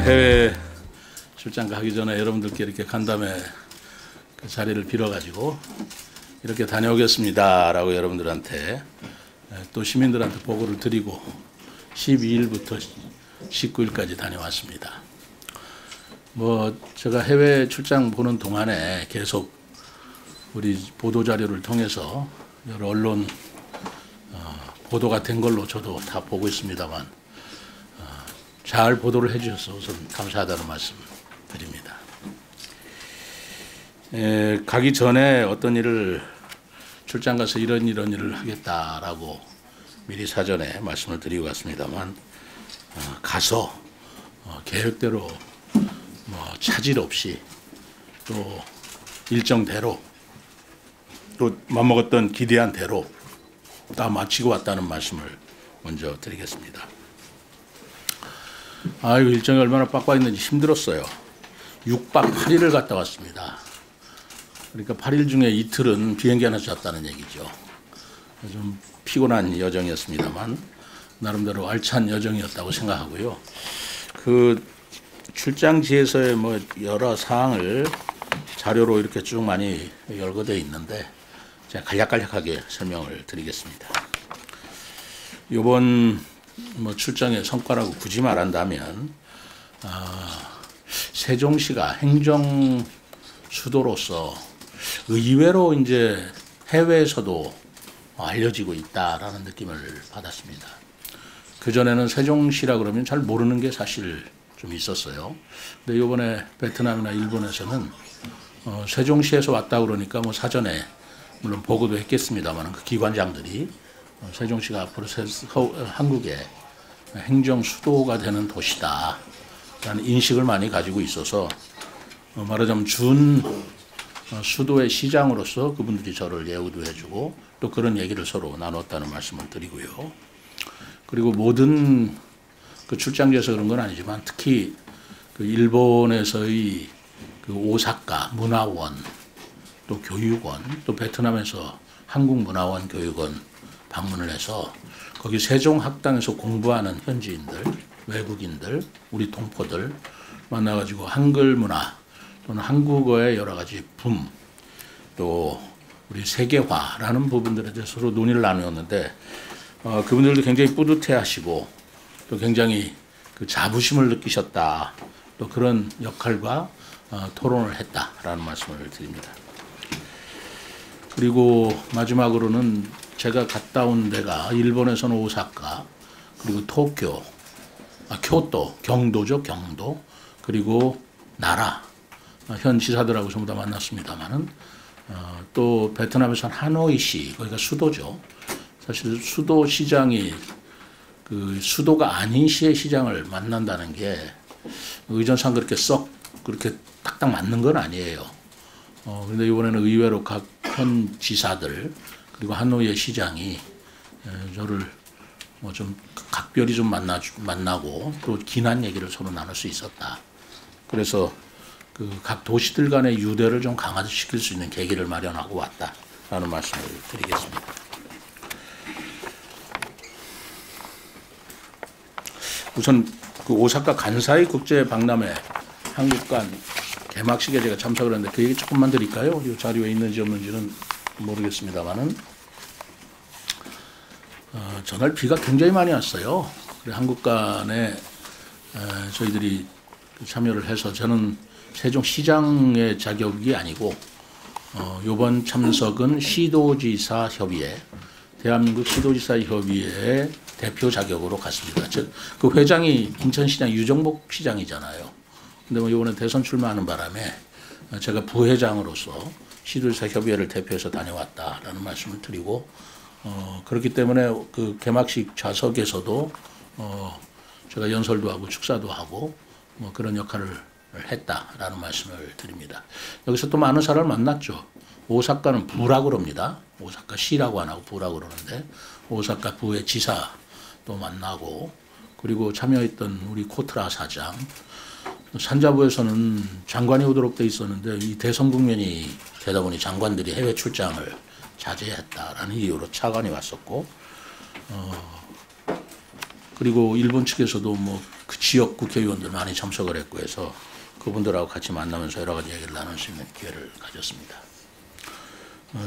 해외 출장 가기 전에 여러분들께 이렇게 간담회 그 자리를 빌어가지고 이렇게 다녀오겠습니다 라고 여러분들한테 또 시민들한테 보고를 드리고 12일부터 19일까지 다녀왔습니다. 제가 해외 출장 보는 동안에 계속 우리 보도자료를 통해서 여러 언론 보도가 된 걸로 저도 다 보고 있습니다만 잘 보도를 해주셔서 우선 감사하다는 말씀 드립니다. 가기 전에 어떤 일을 출장 가서 이런 일을 하겠다라고 미리 사전에 말씀을 드리고 갔습니다만 가서 계획대로 차질 없이 또 일정대로 또 맘먹었던 기대한 대로 다 마치고 왔다는 말씀을 먼저 드리겠습니다. 이거 일정이 얼마나 빡빡했는지 힘들었어요. 6박 8일을 갔다 왔습니다. 그러니까 8일 중에 이틀은 비행기 안에서 잤다는 얘기죠. 좀 피곤한 여정이었습니다만 나름대로 알찬 여정이었다고 생각하고요. 그 출장지에서의 여러 사항을 자료로 이렇게 쭉 많이 열거되어 있는데 제가 간략하게 설명을 드리겠습니다. 이번 출장의 성과라고 굳이 말한다면 세종시가 행정 수도로서 의외로 이제 해외에서도 알려지고 있다라는 느낌을 받았습니다. 그전에는 세종시라 그러면 잘 모르는 게 사실 좀 있었어요. 근데 이번에 베트남이나 일본에서는 세종시에서 왔다 그러니까 사전에 물론 보고도 했겠습니다만 그 기관장들이 세종시가 앞으로 한국의 행정 수도가 되는 도시다 라는 인식을 많이 가지고 있어서 말하자면 준 수도의 시장으로서 그분들이 저를 예우도 해주고 또 그런 얘기를 서로 나눴다는 말씀을 드리고요. 그리고 모든 그 출장지에서 그런 건 아니지만 특히 그 일본에서의 그 오사카 문화원 또 교육원 또 베트남에서 한국문화원 교육원 방문을 해서 거기 세종학당에서 공부하는 현지인들, 외국인들, 우리 동포들 만나가지고 한글 문화 또는 한국어의 여러 가지 또 우리 세계화라는 부분들에 대해서 서로 논의를 나누었는데 그분들도 굉장히 뿌듯해하시고 또 굉장히 그 자부심을 느끼셨다. 또 그런 역할과 토론을 했다라는 말씀을 드립니다. 그리고 마지막으로는 제가 갔다 온 데가 일본에서는 오사카 그리고 도쿄, 교토, 경도죠, 경도 그리고 나라 현 지사들하고 전부 다 만났습니다만은 또 베트남에서는 하노이시 거기가 수도죠. 사실 수도 시장이 그 수도가 아닌 시의 시장을 만난다는 게 의전상 그렇게 딱딱 맞는 건 아니에요. 그런데 이번에는 의외로 각 현 지사들 그리고 하노이의 시장이 저를 좀 각별히 좀 만나고 또 긴한 얘기를 서로 나눌 수 있었다. 그래서 그 각 도시들 간의 유대를 좀 강화시킬 수 있는 계기를 마련하고 왔다라는 말씀을 드리겠습니다. 우선 그 오사카 간사이 국제 박람회 한국관 개막식에 제가 참석을 했는데 그 얘기 조금만 드릴까요? 이 자료에 있는지 없는지는 모르겠습니다만은 전날 비가 굉장히 많이 왔어요. 그래서 한국관에 저희들이 참여를 해서 저는 세종시장의 자격이 아니고 이번 참석은 시도지사 협의회 대한민국 시도지사 협의회의 대표 자격으로 갔습니다. 그 회장이 인천시장 유정복 시장이잖아요. 근데 이번에 대선 출마하는 바람에 제가 부회장으로서 시도지사 협의회를 대표해서 다녀왔다라는 말씀을 드리고 그렇기 때문에 그 개막식 좌석에서도 제가 연설도 하고 축사도 하고 그런 역할을 했다라는 말씀을 드립니다. 여기서 또 많은 사람을 만났죠. 오사카는 부라고 그럽니다. 오사카 시라고 안 하고 부라고 그러는데 오사카 부의 지사도 만나고 그리고 참여했던 우리 코트라 사장 산자부에서는 장관이 오도록 돼 있었는데 이 대선 국면이 되다 보니 장관들이 해외 출장을 자제했다라는 이유로 차관이 왔었고 그리고 일본 측에서도 뭐 그 지역 국회의원들 많이 참석을 했고 해서 그분들하고 같이 만나면서 여러 가지 얘기를 나눌 수 있는 기회를 가졌습니다.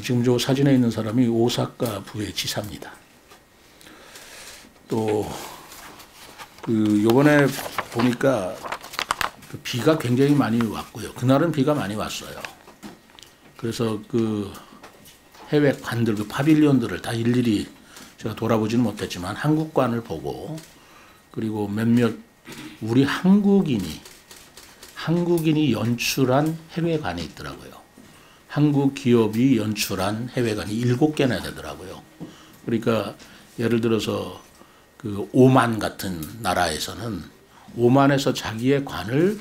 지금 저 사진에 있는 사람이 오사카 부의 지사입니다. 또 그 요번에 보니까 그 비가 굉장히 많이 왔고요. 그날은 비가 많이 왔어요. 그래서 그 해외 관들, 그 파빌리온들을 다 일일이 제가 돌아보지는 못했지만 한국관을 보고 그리고 몇몇 우리 한국인이 연출한 해외관이 있더라고요. 한국 기업이 연출한 해외관이 7개나 되더라고요. 그러니까 예를 들어서 그 오만 같은 나라에서는 오만에서 자기의 관을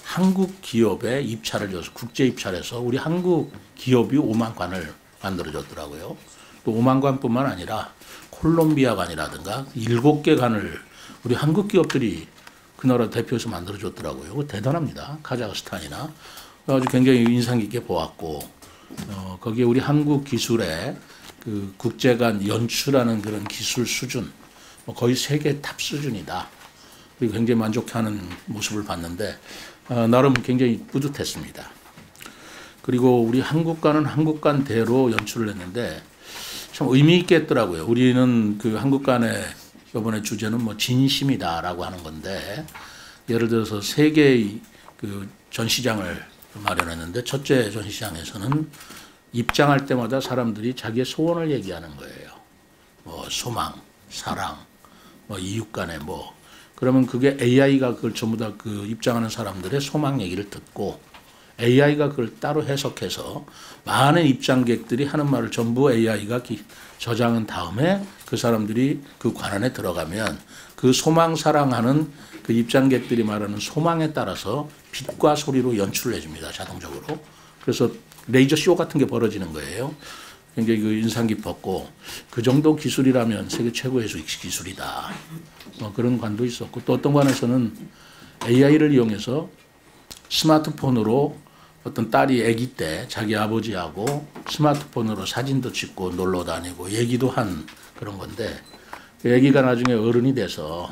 한국 기업에 입찰을 줘서 국제 입찰해서 우리 한국 기업이 오만관을 만들어줬더라고요. 또 오만관뿐만 아니라 콜롬비아관이라든가 7개 관을 우리 한국 기업들이 그 나라 대표해서 만들어줬더라고요. 대단합니다. 카자흐스탄이나 아주 굉장히 인상 깊게 보았고 거기에 우리 한국 기술의 그 국제관 연출하는 그런 기술 수준 거의 세계 탑 수준이다. 그리고 굉장히 만족해하는 모습을 봤는데 나름 굉장히 뿌듯했습니다. 그리고 우리 한국관은 한국관대로 연출을 했는데 참 의미 있게 했더라고요. 우리는 그 한국관의 이번에 주제는 뭐 진심이다라고 하는 건데 예를 들어서 세 개의 그 전시장을 마련했는데 첫째 전시장에서는 입장할 때마다 사람들이 자기의 소원을 얘기하는 거예요. 뭐 소망, 사랑, 뭐 이웃 간에 뭐 그러면 그게 AI가 그걸 전부 다 그 입장하는 사람들의 소망 얘기를 듣고 AI가 그걸 따로 해석해서 많은 입장객들이 하는 말을 전부 AI가 저장한 다음에 그 사람들이 그 관안에 들어가면 그 소망 사랑하는 그 입장객들이 말하는 소망에 따라서 빛과 소리로 연출을 해줍니다. 자동적으로. 그래서 레이저 쇼 같은 게 벌어지는 거예요. 굉장히 그 인상 깊었고 그 정도 기술이라면 세계 최고의 기술이다. 뭐 그런 관도 있었고 또 어떤 관에서는 AI를 이용해서 스마트폰으로 어떤 딸이 아기 때 자기 아버지하고 스마트폰으로 사진도 찍고 놀러 다니고 얘기도 한 그런 건데 그 아기가 나중에 어른이 돼서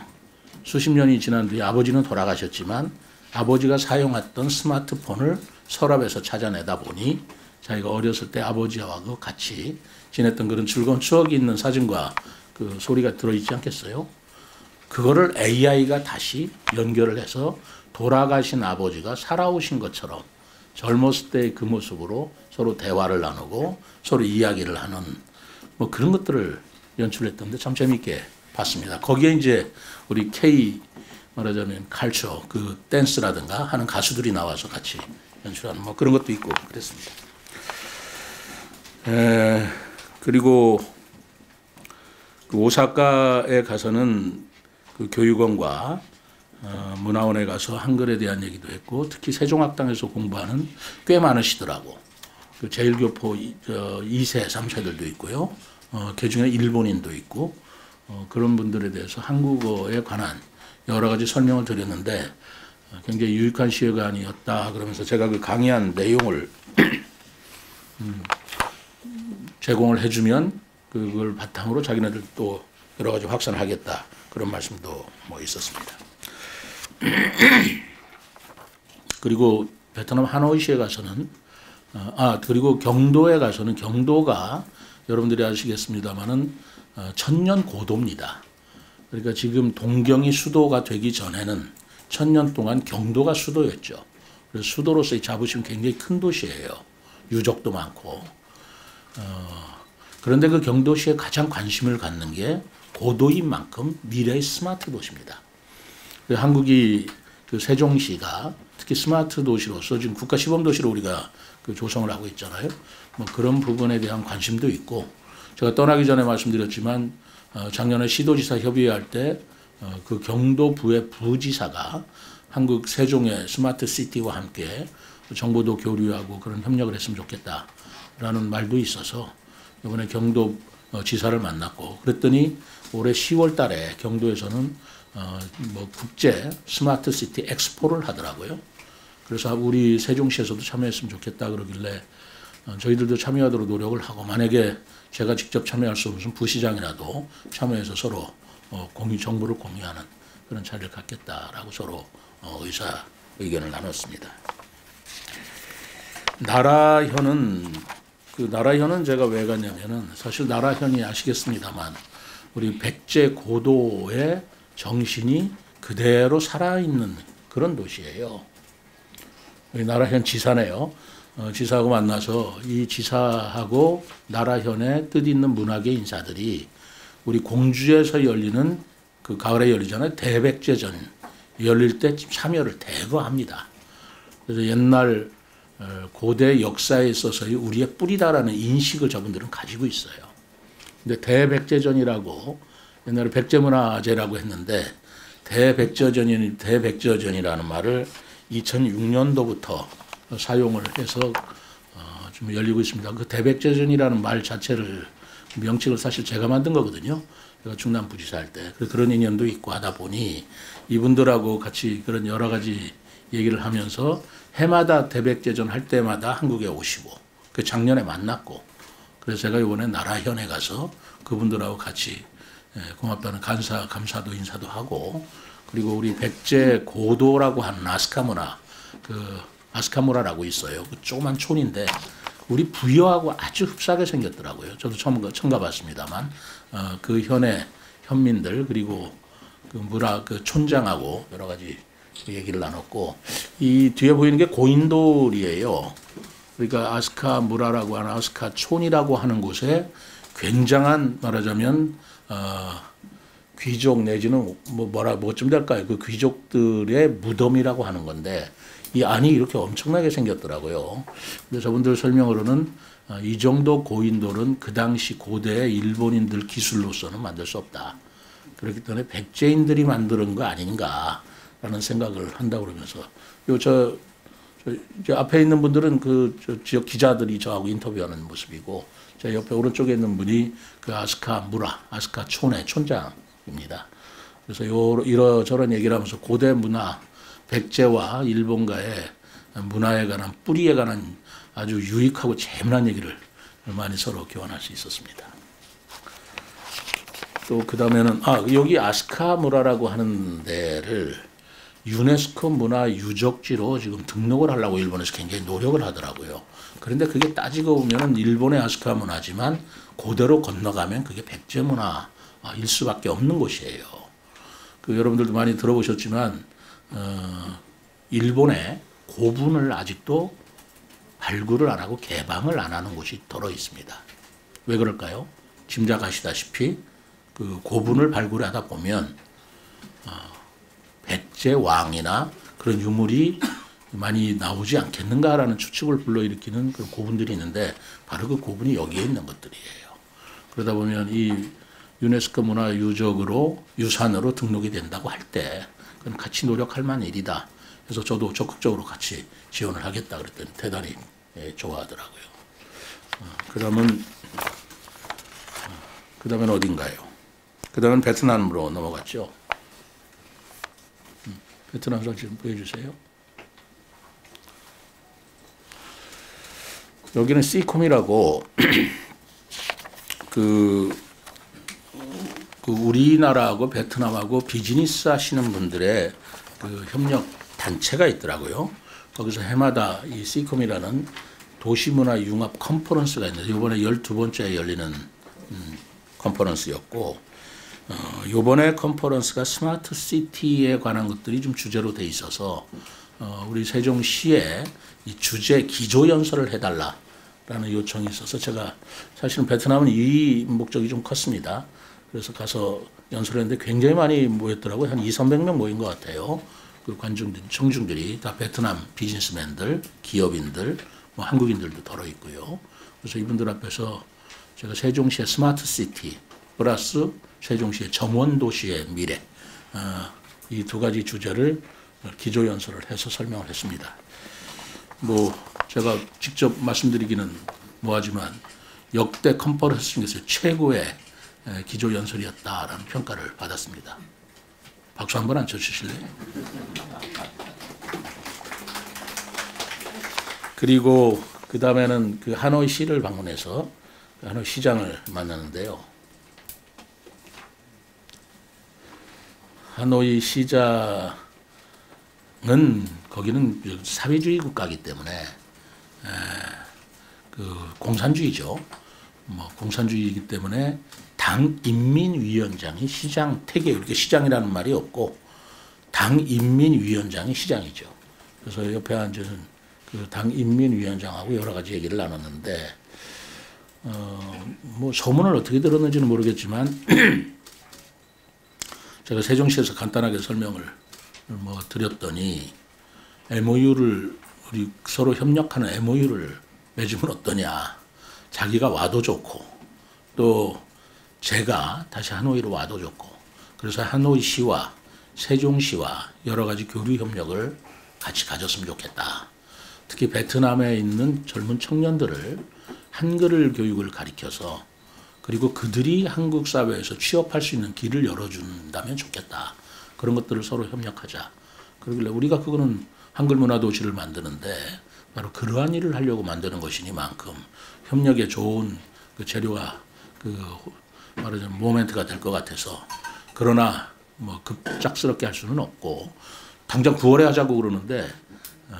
수십 년이 지난 뒤에 아버지는 돌아가셨지만 아버지가 사용했던 스마트폰을 서랍에서 찾아내다 보니 자기가 어렸을 때 아버지하고 같이 지냈던 그런 즐거운 추억이 있는 사진과 그 소리가 들어있지 않겠어요? 그거를 AI가 다시 연결을 해서 돌아가신 아버지가 살아오신 것처럼 젊었을 때의 그 모습으로 서로 대화를 나누고 서로 이야기를 하는 뭐 그런 것들을 연출했던데 참 재미있게 봤습니다. 거기에 이제 우리 K 말하자면 칼처 그 댄스라든가 하는 가수들이 나와서 같이 연출하는 뭐 그런 것도 있고 그랬습니다. 그리고 그 오사카에 가서는 그 교육원과 문화원에 가서 한글에 대한 얘기도 했고 특히 세종학당에서 공부하는 꽤 많으시더라고. 그 제일교포 2세, 3세들도 있고요. 그중에 일본인도 있고 그런 분들에 대해서 한국어에 관한 여러 가지 설명을 드렸는데 굉장히 유익한 시간이었다 그러면서 제가 그 강의한 내용을 제공을 해주면 그걸 바탕으로 자기네들 또 여러 가지 확산을 하겠다 그런 말씀도 뭐 있었습니다. 그리고 베트남 하노이시에 가서는 그리고 경도에 가서는 경도가 여러분들이 아시겠습니다마는 천년 고도입니다. 그러니까 지금 동경이 수도가 되기 전에는 천년 동안 경도가 수도였죠. 그래서 수도로서의 자부심 굉장히 큰 도시예요. 유적도 많고. 그런데 그 경도시에 가장 관심을 갖는 게 고도인 만큼 미래의 스마트 도시입니다. 한국이 그 세종시가 특히 스마트 도시로서 지금 국가 시범 도시로 우리가 그 조성을 하고 있잖아요. 뭐 그런 부분에 대한 관심도 있고 제가 떠나기 전에 말씀드렸지만 작년에 시도지사 협의회할 때 그 경도부의 부지사가 한국 세종의 스마트 시티와 함께 정보도 교류하고 그런 협력을 했으면 좋겠다라는 말도 있어서 이번에 경도 지사를 만났고 그랬더니 올해 10월 달에 경도에서는 뭐 국제 스마트 시티 엑스포를 하더라고요. 그래서 우리 세종시에서도 참여했으면 좋겠다 그러길래 저희들도 참여하도록 노력을 하고 만약에 제가 직접 참여할 수 없으면 부시장이라도 참여해서 서로 정보를 공유하는 그런 자리를 갖겠다라고 서로 의사 의견을 나눴습니다. 나라현은 나라현은 제가 왜 갔냐면은 사실 나라현이 아시겠습니다만 우리 백제 고도의 정신이 그대로 살아있는 그런 도시예요. 우리 나라현 지사네요. 지사하고 만나서 이 지사하고 나라현의 뜻있는 문학의 인사들이 우리 공주에서 열리는 그 가을에 열리잖아요. 대백제전 열릴 때 참여를 대거 합니다. 그래서 옛날 고대 역사에 있어서의 우리의 뿌리다라는 인식을 저분들은 가지고 있어요. 근데 대백제전이라고 옛날에 백제문화제라고 했는데 대백제전이라는 말을 2006년도부터 사용을 해서 좀 열리고 있습니다. 그 대백제전이라는 말 자체를 명칭을 사실 제가 만든 거거든요. 제가 충남 부지사 할 때 그런 인연도 있고 하다 보니 이분들하고 같이 그런 여러 가지 얘기를 하면서 해마다 대백제전 할 때마다 한국에 오시고 그 작년에 만났고 그래서 제가 이번에 나라현에 가서 그분들하고 같이 고맙다는 감사도 인사도 하고 그리고 우리 백제 고도라고 하는 아스카무라 아스카무라라고 있어요. 그 조그만 촌인데 우리 부여하고 아주 흡사하게 생겼더라고요. 저도 처음 가봤습니다만 그 현의 현민들 그리고 그 촌장하고 여러 가지 얘기를 나눴고 이 뒤에 보이는 게 고인돌이에요. 그러니까 아스카무라라고 하는 아스카촌이라고 하는 곳에 굉장한 말하자면 귀족 내지는 뭐쯤 될까요? 그 귀족들의 무덤이라고 하는 건데 이 안이 이렇게 엄청나게 생겼더라고요. 근데 저분들 설명으로는 이 정도 고인돌은 그 당시 고대의 일본인들 기술로서는 만들 수 없다. 그렇기 때문에 백제인들이 만드는 거 아닌가라는 생각을 한다고 그러면서 저 앞에 있는 분들은 저 지역 기자들이 저하고 인터뷰하는 모습이고 제 옆에 오른쪽에 있는 분이 그 아스카촌의 촌장입니다. 그래서 이러저런 얘기를 하면서 고대 문화 백제와 일본과의 문화에 관한 뿌리에 관한 아주 유익하고 재미난 얘기를 많이 서로 교환할 수 있었습니다. 또 그 다음에는 여기 아스카무라라고 하는 데를 유네스코 문화유적지로 지금 등록을 하려고 일본에서 굉장히 노력을 하더라고요. 그런데 그게 따지고 보면 일본의 아스카 문화지만 그대로 건너가면 그게 백제 문화일 수밖에 없는 곳이에요. 여러분들도 많이 들어보셨지만 일본의 고분을 아직도 발굴을 안 하고 개방을 안 하는 곳이 더러 있습니다. 왜 그럴까요? 짐작하시다시피 그 고분을 발굴하다 보면 백제 왕이나 그런 유물이 많이 나오지 않겠는가라는 추측을 불러일으키는 그런 고분들이 있는데 바로 그 고분이 여기에 있는 것들이에요. 그러다 보면 이 유네스코 문화유적으로 유산으로 등록이 된다고 할 때 그건 같이 노력할 만한 일이다. 그래서 저도 적극적으로 같이 지원을 하겠다 그랬더니 대단히 좋아하더라고요. 그다음은 어딘가요? 그다음은 베트남으로 넘어갔죠. 베트남 사진 보여주세요. 여기는 C콤이라고 우리나라하고 베트남하고 비즈니스 하시는 분들의 그 협력 단체가 있더라고요. 거기서 해마다 이 C콤이라는 도시문화 융합 컨퍼런스가 있는데 이번에 12번째 열리는 컨퍼런스였고 이번에 컨퍼런스가 스마트 시티에 관한 것들이 좀 주제로 돼 있어서 우리 세종시에 이 주제 기조 연설을 해달라라는 요청이 있어서 제가 사실은 베트남은 이 목적이 좀 컸습니다. 그래서 가서 연설했는데 굉장히 많이 모였더라고요. 한 200~300명 모인 것 같아요. 그 청중들이 다 베트남 비즈니스맨들, 기업인들, 뭐 한국인들도 덜어 있고요. 그래서 이분들 앞에서 제가 세종시의 스마트 시티 플러스 세종시의 정원도시의 미래 이 두 가지 주제를 기조 연설을 해서 설명을 했습니다. 뭐 제가 직접 말씀드리기는 뭐하지만 역대 컨퍼런스 중에서 최고의 기조 연설이었다라는 평가를 받았습니다. 박수 한번 안 쳐주실래요? 그리고 그 다음에는 그 하노이시를 방문해서 하노이 시장을 만나는데요. 하노이 시장은 거기는 사회주의 국가이기 때문에 그 공산주의죠. 공산주의이기 때문에 당인민위원장이 시장 태계, 이렇게 시장이라는 말이 없고 당인민위원장이 시장이죠. 그래서 옆에 앉은 그 당인민위원장하고 여러 가지 얘기를 나눴는데 소문을 어떻게 들었는지는 모르겠지만 제가 세종시에서 간단하게 설명을 드렸더니 MOU를 우리 서로 협력하는 MOU를 맺으면 어떠냐. 자기가 와도 좋고 또 제가 다시 하노이로 와도 좋고 그래서 하노이시와 세종시와 여러 가지 교류 협력을 같이 가졌으면 좋겠다. 특히 베트남에 있는 젊은 청년들을 한글 교육을 가르쳐서 그리고 그들이 한국 사회에서 취업할 수 있는 길을 열어준다면 좋겠다. 그런 것들을 서로 협력하자. 그러길래 우리가 그거는 한글 문화 도시를 만드는데 바로 그러한 일을 하려고 만드는 것이니만큼 협력에 좋은 그 재료가 말하자면 모멘트가 될 것 같아서 그러나 급작스럽게 할 수는 없고 당장 9월에 하자고 그러는데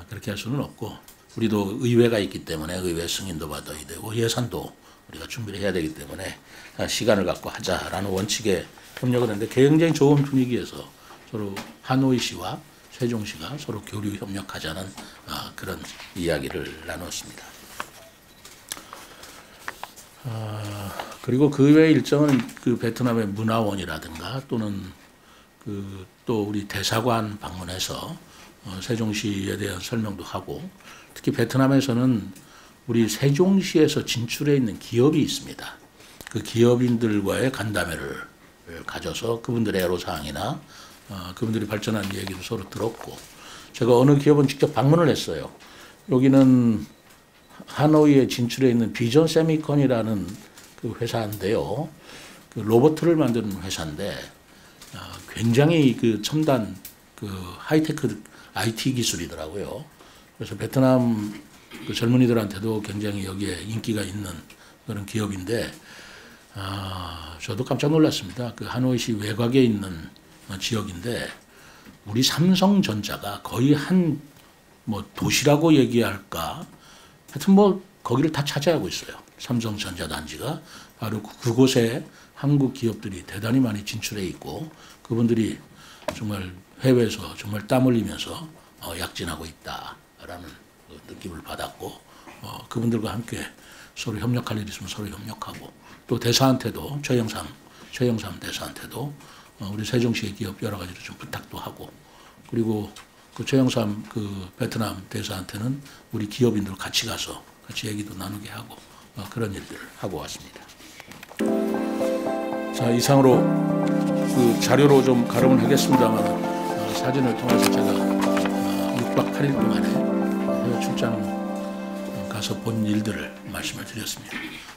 그렇게 할 수는 없고 우리도 의회가 있기 때문에 의회 승인도 받아야 되고 예산도 우리가 준비를 해야 되기 때문에 시간을 갖고 하자라는 원칙에 협력을 했는데 굉장히 좋은 분위기에서 서로 하노이시와 세종시가 서로 교류 협력하자는 그런 이야기를 나눴습니다. 그리고 그 외의 일정은 그 베트남의 문화원이라든가 또는 또 우리 대사관 방문해서 세종시에 대한 설명도 하고 특히 베트남에서는 우리 세종시에서 진출해 있는 기업이 있습니다. 그 기업인들과의 간담회를 가져서 그분들의 애로사항이나 그분들이 발전한 얘기도 서로 들었고 제가 어느 기업은 직접 방문을 했어요. 여기는 하노이에 진출해 있는 비전 세미콘이라는 그 회사인데요. 그 로봇을 만드는 회사인데 굉장히 그 첨단 그 하이테크 IT 기술이더라고요. 그래서 베트남 그 젊은이들한테도 굉장히 여기에 인기가 있는 그런 기업인데 저도 깜짝 놀랐습니다. 그 하노이시 외곽에 있는 지역인데 우리 삼성전자가 거의 한 도시라고 얘기할까 하여튼 거기를 다 차지하고 있어요. 삼성전자 단지가 바로 그곳에 한국 기업들이 대단히 많이 진출해 있고 그분들이 정말 해외에서 정말 땀 흘리면서 약진하고 있다라는 느낌을 받았고 그분들과 함께 서로 협력할 일 있으면 서로 협력하고 또 대사한테도 최영삼 대사한테도 우리 세종시의 기업 여러 가지로 좀 부탁도 하고 그리고 그 최영삼 그 베트남 대사한테는 우리 기업인들 같이 가서 같이 얘기도 나누게 하고 그런 일들을 하고 왔습니다. 자, 이상으로 그 자료로 좀 가름을 하겠습니다만 사진을 통해서 제가 6박 8일 동안에 해외 출장 가서 본 일들을 말씀을 드렸습니다.